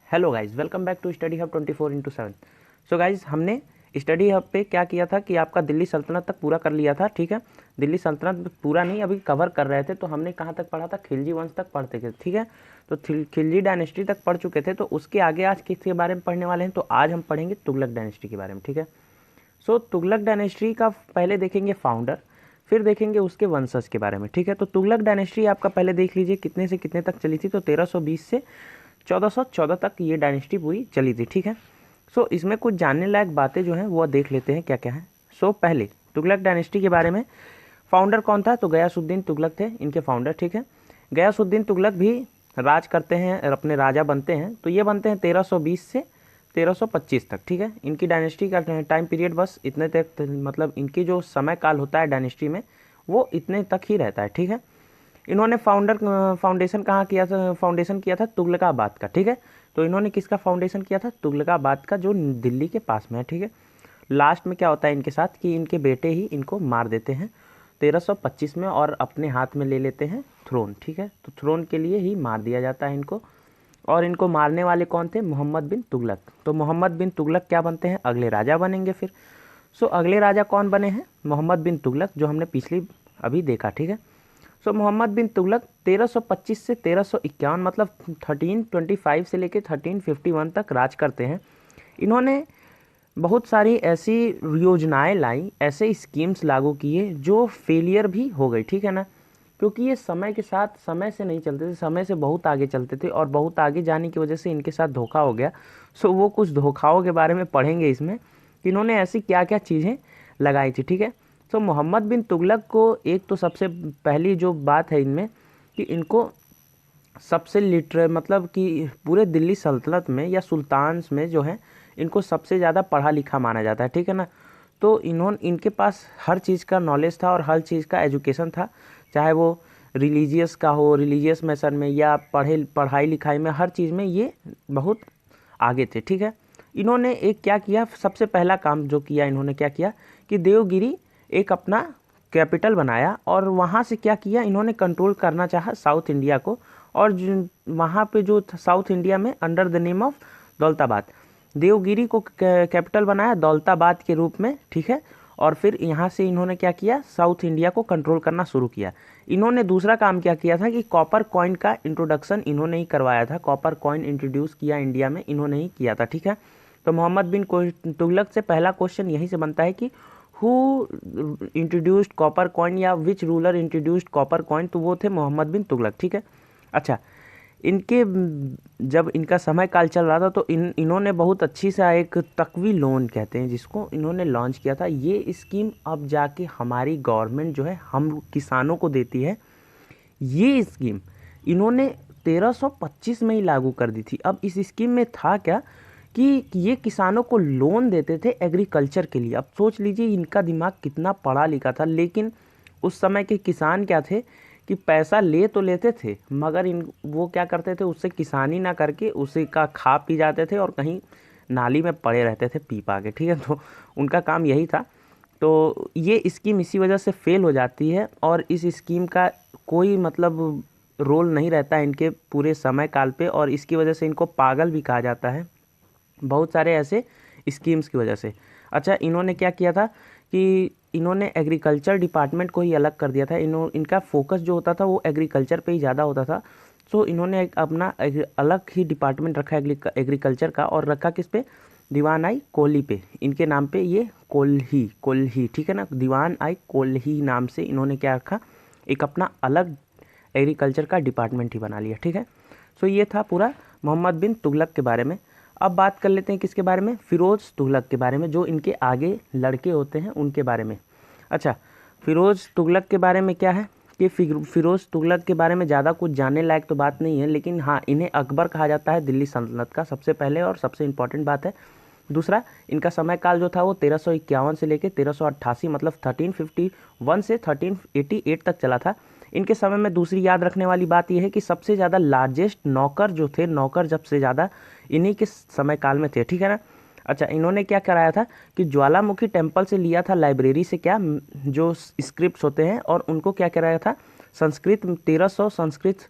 Hello guys, welcome back to Study Hub 24/7। So guys, हमने Study Hub पे क्या किया था कि आपका दिल्ली सल्तनत तक पूरा कर लिया था। ठीक है, दिल्ली सल्तनत पूरा नहीं, अभी कवर कर रहे थे। तो हमने कहाँ तक पढ़ा था? खिलजी वंश तक पढ़ते थे। ठीक है, तो खिलजी डायनेस्टी तक पढ़ चुके थे। तो उसके आगे आज किसके बारे में पढ़ने वाले हैं? तो आज हम पढ़ेंगे तुगलक डायनेस्टी के बारे में। ठीक है, सो तुगलक डायनेस्टी का पहले देखेंगे फाउंडर, फिर देखेंगे उसके वंशज के बारे में। ठीक है, तो तुगलक डायनेस्टी आपका पहले देख लीजिए कितने से कितने तक चली थी। तो 1320 से 1414 तक ये डायनेस्टी पूरी चली थी। ठीक है, सो इसमें कुछ जानने लायक बातें जो हैं वो देख लेते हैं क्या क्या है। सो पहले तुगलक डायनेस्टी के बारे में फाउंडर कौन था? तो गयासुद्दीन तुगलक थे इनके फाउंडर। ठीक है, गयासुद्दीन तुगलक भी राज करते हैं, अपने राजा बनते हैं। तो ये बनते हैं 1320 से 1325 तक। ठीक है, इनकी डायनेस्टी का टाइम पीरियड बस इतने तक, मतलब इनकी जो समय काल होता है डायनेस्टी में वो इतने तक ही रहता है। ठीक है, इन्होंने फाउंडेशन कहाँ किया था? फाउंडेशन किया था तुगलकाबाद का। ठीक है, तो इन्होंने किसका फाउंडेशन किया था? तुगलकाबाद का, जो दिल्ली के पास में है। ठीक है, लास्ट में क्या होता है इनके साथ कि इनके बेटे ही इनको मार देते हैं 1325 में और अपने हाथ में ले लेते हैं थ्रोन। ठीक है, तो थ्रोन के लिए ही मार दिया जाता है इनको। और इनको मारने वाले कौन थे? मोहम्मद बिन तुगलक। तो मोहम्मद बिन तुगलक क्या बनते हैं? अगले राजा बनेंगे फिर। सो अगले राजा कौन बने हैं? मोहम्मद बिन तुगलक, जो हमने पिछली अभी देखा। ठीक है, सो मोहम्मद बिन तुगलक 1325 से 1351, मतलब 1325 से लेकर 1351 तक राज करते हैं। इन्होंने बहुत सारी ऐसी योजनाएं लाई, ऐसे स्कीम्स लागू किए जो फेलियर भी हो गई। ठीक है ना, क्योंकि ये समय के साथ, समय से नहीं चलते थे, समय से बहुत आगे चलते थे और बहुत आगे जाने की वजह से इनके साथ धोखा हो गया। सो वो कुछ धोखाओं के बारे में पढ़ेंगे इसमें कि इन्होंने ऐसी क्या क्या चीज़ें लगाई थी। ठीक है, तो मोहम्मद बिन तुगलक को एक तो सबसे पहली जो बात है इनमें कि इनको सबसे मतलब कि पूरे दिल्ली सल्तनत में या सुल्तान्स में जो है इनको सबसे ज़्यादा पढ़ा लिखा माना जाता है। ठीक है ना, तो इनके पास हर चीज़ का नॉलेज था और हर चीज़ का एजुकेशन था, चाहे वो रिलीजियस का हो, रिलीजियस मैटर में या पढ़ाई लिखाई में, हर चीज़ में ये बहुत आगे थे। ठीक है, इन्होंने एक क्या किया, सबसे पहला काम जो किया इन्होंने क्या किया कि देवगिरी एक अपना कैपिटल बनाया और वहाँ से क्या किया, इन्होंने कंट्रोल करना चाहा साउथ इंडिया को। और वहाँ पे जो साउथ इंडिया में under the name of Daulatabad, Devagiri को कैपिटल बनाया दौलताबाद के रूप में। ठीक है, और फिर यहाँ से इन्होंने क्या किया, साउथ इंडिया को कंट्रोल करना शुरू किया। इन्होंने दूसरा काम क्या किया था कि कॉपर कॉइन का इंट्रोडक्शन इन्होंने ही करवाया था। कॉपर कॉइन इंट्रोड्यूस किया इंडिया में, इन्होंने ही किया था। ठीक है, तो मोहम्मद बिन तुगलक से पहला क्वेश्चन यही से बनता है कि हु इंट्रोड्यूस्ड कॉपर कॉइन या which ruler introduced copper coin? तो वो थे मोहम्मद बिन तुगलक। ठीक है, अच्छा, इनके जब इनका समय काल चल रहा था तो इन्होंने बहुत अच्छी सा एक तकवी लोन कहते हैं जिसको, इन्होंने लॉन्च किया था। ये स्कीम अब जाके हमारी गवर्नमेंट जो है हम किसानों को देती है। ये स्कीम इन्होंने 1325 में ही लागू कर दी थी। अब इस स्कीम में था क्या कि ये किसानों को लोन देते थे एग्रीकल्चर के लिए। अब सोच लीजिए इनका दिमाग कितना पढ़ा लिखा था, लेकिन उस समय के किसान क्या थे कि पैसा ले तो लेते थे मगर वो क्या करते थे, उससे किसानी ना करके उसी का खा पी जाते थे और कहीं नाली में पड़े रहते थे पी पा के। ठीक है, तो उनका काम यही था। तो ये स्कीम इसी वजह से फेल हो जाती है और इस स्कीम का कोई मतलब रोल नहीं रहता है इनके पूरे समय काल पे, और इसकी वजह से इनको पागल भी कहा जाता है बहुत सारे ऐसे स्कीम्स की वजह से। अच्छा, इन्होंने क्या किया था कि इन्होंने एग्रीकल्चर डिपार्टमेंट को ही अलग कर दिया था। इनका फोकस जो होता था वो एग्रीकल्चर पे ही ज़्यादा होता था। सो इन्होंने एक अपना अलग ही डिपार्टमेंट रखा एग्रीकल्चर का, और रखा किस पे? दीवान आई कोल्ही पे। इनके नाम पे ये कोल्ही कोल्ही, ठीक है ना, दीवान आई कोल्ही नाम से इन्होंने क्या रखा, एक अपना अलग एग्रीकल्चर का डिपार्टमेंट ही बना लिया। ठीक है, सो ये था पूरा मोहम्मद बिन तुगलक के बारे में। अब बात कर लेते हैं किसके बारे में? फिरोज तुगलक के बारे में, जो इनके आगे लड़के होते हैं उनके बारे में। अच्छा, फिरोज तुगलक के बारे में क्या है कि फिरोज तुगलक के बारे में ज़्यादा कुछ जानने लायक तो बात नहीं है, लेकिन हाँ, इन्हें अकबर कहा जाता है दिल्ली सल्तनत का, सबसे पहले और सबसे इम्पॉर्टेंट बात है। दूसरा, इनका समय काल जो था वो 1351 से लेकर 1388, मतलब 1351 से 1388 तक चला था। इनके समय में दूसरी याद रखने वाली बात यह है कि सबसे ज़्यादा लार्जेस्ट नौकर जो थे, नौकर जब से ज़्यादा इन्हीं के समय काल में थे। ठीक है ना, अच्छा, इन्होंने क्या कराया था कि ज्वालामुखी टेम्पल से लिया था लाइब्रेरी से क्या, जो स्क्रिप्ट्स होते हैं, और उनको क्या कराया था, संस्कृत 1300 संस्कृत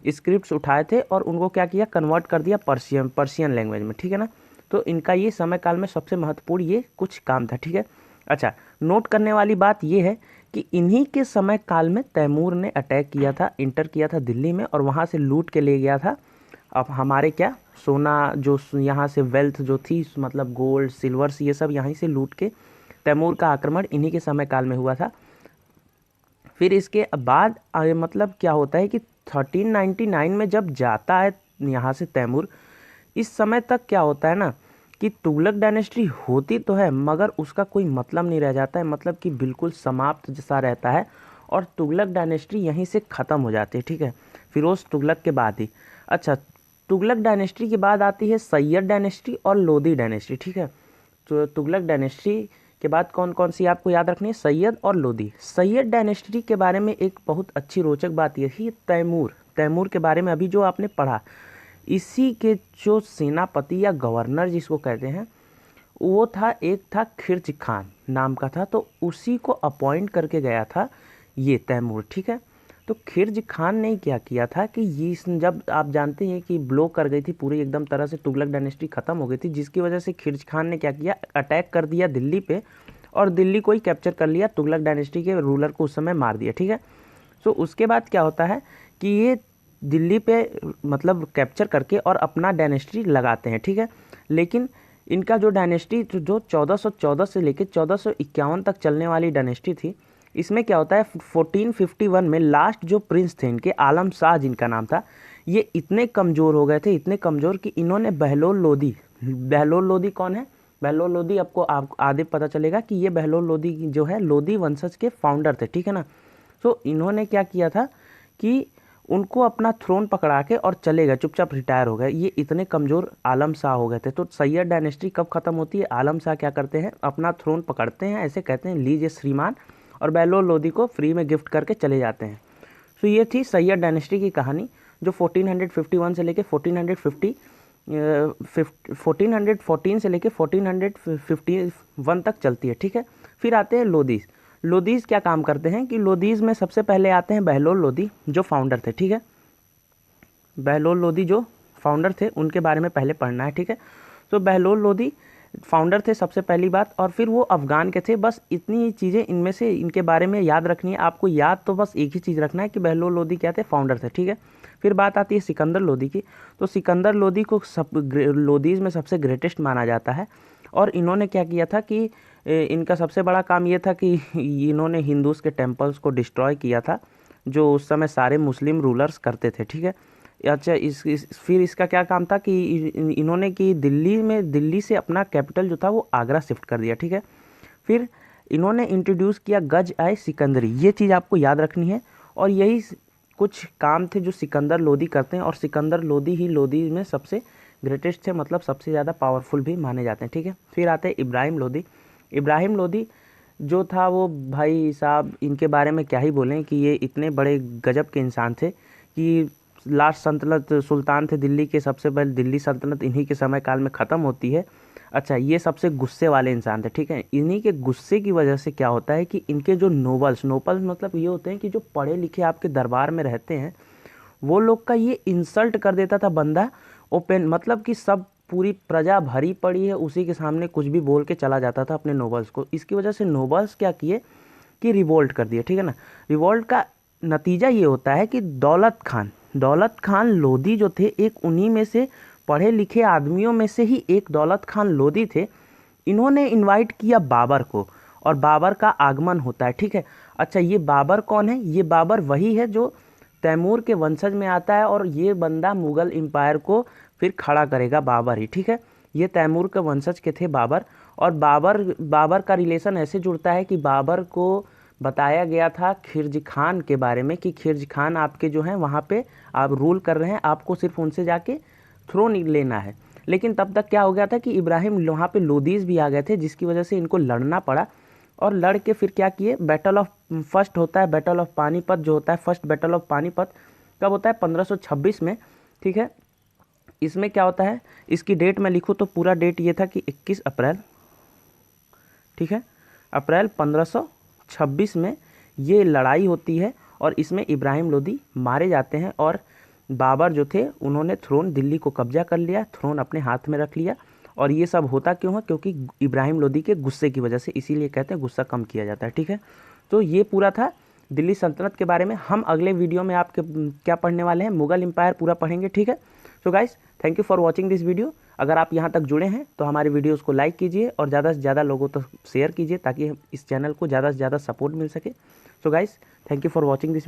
स्क्रिप्ट्स उठाए थे और उनको क्या किया, कन्वर्ट कर दिया पर्शियन लैंग्वेज में, ठीक है ना। तो इनका ये समय काल में सबसे महत्वपूर्ण ये कुछ काम था, ठीक है। अच्छा, नोट करने वाली बात ये है कि इन्हीं के समय काल में तैमूर ने अटैक किया था, इंटर किया था दिल्ली में और वहाँ से लूट के ले गया था अब हमारे क्या सोना, जो यहाँ से वेल्थ जो थी, मतलब गोल्ड सिल्वर्स, ये सब यहीं से लूट के तैमूर का आक्रमण इन्हीं के समय काल में हुआ था। फिर इसके बाद मतलब क्या होता है कि 1399 में जब जाता है यहाँ से तैमूर, इस समय तक क्या होता है ना कि तुगलक डायनेस्टी होती तो है मगर उसका कोई मतलब नहीं रह जाता है, मतलब कि बिल्कुल समाप्त जैसा रहता है और तुगलक डायनेस्टी यहीं से ख़त्म हो जाती है, ठीक है, फिरोज तुगलक के बाद ही। अच्छा, तुगलक डायनेस्टी के बाद आती है सैयद डायनेस्टी और लोदी डायनेस्टी, ठीक है। तो तुगलक डायनेस्टी के बाद कौन कौन सी आपको याद रखनी है, सैयद और लोदी। सैयद डायनेस्टी के बारे में एक बहुत अच्छी रोचक बात यह थी, तैमूर के बारे में अभी जो आपने पढ़ा, इसी के जो सेनापति या गवर्नर जिसको कहते हैं वो था, एक था खिर्ज खान नाम का था, तो उसी को अपॉइंट करके गया था ये तैमूर, ठीक है। तो खिर्ज खान ने क्या किया था कि ये जब आप जानते हैं कि ब्लो कर गई थी पूरी एकदम तरह से, तुगलक डायनेस्टी ख़त्म हो गई थी, जिसकी वजह से खिर्ज खान ने क्या किया, अटैक कर दिया दिल्ली पे और दिल्ली को ही कैप्चर कर लिया, तुगलक डायनेस्टी के रूलर को उस समय मार दिया, ठीक है। सो उसके बाद क्या होता है कि ये दिल्ली पे मतलब कैप्चर करके और अपना डायनेस्टी लगाते हैं, ठीक है। लेकिन इनका जो डायनेस्टी जो 1414 से लेकर 1451 तक चलने वाली डायनेस्टी थी, इसमें क्या होता है 1451 में लास्ट जो प्रिंस थे इनके, आलम शाह जिनका नाम था, ये इतने कमज़ोर हो गए थे, इतने कमज़ोर कि इन्होंने बहलोल लोदी कौन है, बहलोल लोदी आपको आगे पता चलेगा कि ये बहलोल लोदी जो है लोदी वंशज के फाउंडर थे, ठीक है ना। तो इन्होंने क्या किया था कि उनको अपना थ्रोन पकड़ा के और चले गए, चुपचाप रिटायर हो गए, ये इतने कमज़ोर आलम शाह हो गए थे। तो सैयद डायनेस्टी कब ख़त्म होती है, आलम शाह क्या करते हैं, अपना थ्रोन पकड़ते हैं, ऐसे कहते हैं लीजिए श्रीमान, और बहलोल लोदी को फ्री में गिफ्ट करके चले जाते हैं। तो ये थी सैयद डायनेस्टी की कहानी जो 1451 से लेके 1414 से लेके 1451 तक चलती है, ठीक है। फिर आते हैं लोदीज क्या काम करते हैं कि लोदीज में सबसे पहले आते हैं बहलोल लोदी जो फाउंडर थे, ठीक है। बहलोल लोदी जो फाउंडर थे उनके बारे में पहले पढ़ना है, ठीक है। तो बहलोल लोदी फाउंडर थे सबसे पहली बात, और फिर वो अफ़गान के थे। बस इतनी चीज़ें इनमें से इनके बारे में याद रखनी है आपको। याद तो बस एक ही चीज़ रखना है कि बहलोल लोदी क्या थे, फाउंडर थे, ठीक है। फिर बात आती है सिकंदर लोदी की। तो सिकंदर लोदी को लोदीज़ में सबसे ग्रेटेस्ट माना जाता है, और इन्होंने क्या किया था कि इनका सबसे बड़ा काम ये था कि इन्होंने हिंदूज़ के टेम्पल्स को डिस्ट्रॉय किया था जो उस समय सारे मुस्लिम रूलर्स करते थे, ठीक है। अच्छा, फिर इसका क्या काम था कि इन्होंने कि दिल्ली से अपना कैपिटल जो था वो आगरा शिफ्ट कर दिया, ठीक है। फिर इन्होंने इंट्रोड्यूस किया गज आए सिकंदरी, ये चीज़ आपको याद रखनी है। और यही कुछ काम थे जो सिकंदर लोदी करते हैं, और सिकंदर लोदी ही लोदी में सबसे ग्रेटेस्ट थे, मतलब सबसे ज़्यादा पावरफुल भी माने जाते हैं, ठीक है। फिर आते हैं इब्राहिम लोदी जो था वो भाई साहब, इनके बारे में क्या ही बोलें कि ये इतने बड़े गजब के इंसान थे कि लास्ट सल्तनत सुल्तान थे दिल्ली के, सबसे पहले दिल्ली सल्तनत इन्हीं के समय काल में ख़त्म होती है। अच्छा, ये सबसे गुस्से वाले इंसान थे, ठीक है। इन्हीं के गुस्से की वजह से क्या होता है कि इनके जो नोबल्स मतलब ये होते हैं कि जो पढ़े लिखे आपके दरबार में रहते हैं, वो लोग का ये इंसल्ट कर देता था बंदा ओपन, मतलब कि सब पूरी प्रजा भरी पड़ी है उसी के सामने कुछ भी बोल के चला जाता था अपने नोबल्स को। इसकी वजह से नोबल्स क्या किए कि रिवोल्ट कर दिए, ठीक है ना। रिवोल्ट का नतीजा ये होता है कि दौलत खान लोदी जो थे, एक उन्हीं में से पढ़े लिखे आदमियों में से ही एक दौलत खान लोदी थे। इन्होंने इनवाइट किया बाबर को, और बाबर का आगमन होता है, ठीक है। अच्छा, ये बाबर कौन है, ये बाबर वही है जो तैमूर के वंशज में आता है, और ये बंदा मुग़ल एम्पायर को फिर खड़ा करेगा, बाबर ही, ठीक है। ये तैमूर के वंशज के थे बाबर, और बाबर का रिलेशन ऐसे जुड़ता है कि बाबर को बताया गया था खिर्ज खान के बारे में कि खिर्ज खान आपके जो हैं वहाँ पे आप रूल कर रहे हैं, आपको सिर्फ उनसे जाके थ्रोन लेना है। लेकिन तब तक क्या हो गया था कि इब्राहिम वहाँ पे लोदीज भी आ गए थे, जिसकी वजह से इनको लड़ना पड़ा। और लड़ के फिर क्या किए, बैटल ऑफ पानीपत जो होता है, फर्स्ट बैटल ऑफ पानीपत कब होता है, 1526 में, ठीक है। इसमें क्या होता है, इसकी डेट मैं लिखूँ तो पूरा डेट ये था कि 21 अप्रैल, ठीक है, अप्रैल 1526 में ये लड़ाई होती है, और इसमें इब्राहिम लोदी मारे जाते हैं। और बाबर जो थे उन्होंने थ्रोन दिल्ली को कब्जा कर लिया, थ्रोन अपने हाथ में रख लिया। और ये सब होता क्यों है? क्योंकि इब्राहिम लोदी के गुस्से की वजह से, इसीलिए कहते हैं गुस्सा कम किया जाता है। ठीक है, तो ये पूरा था दिल्ली सल्तनत के बारे में। हम अगले वीडियो में आपके क्या पढ़ने वाले हैं, मुगल एम्पायर पूरा पढ़ेंगे। ठीक है, so guys thank you for watching this video. अगर आप यहाँ तक जुड़े हैं तो हमारे वीडियोज़ को लाइक कीजिए और ज़्यादा से ज़्यादा लोगों तक शेयर कीजिए, ताकि इस चैनल को ज़्यादा से ज़्यादा सपोर्ट मिल सके। So guys thank you for watching this.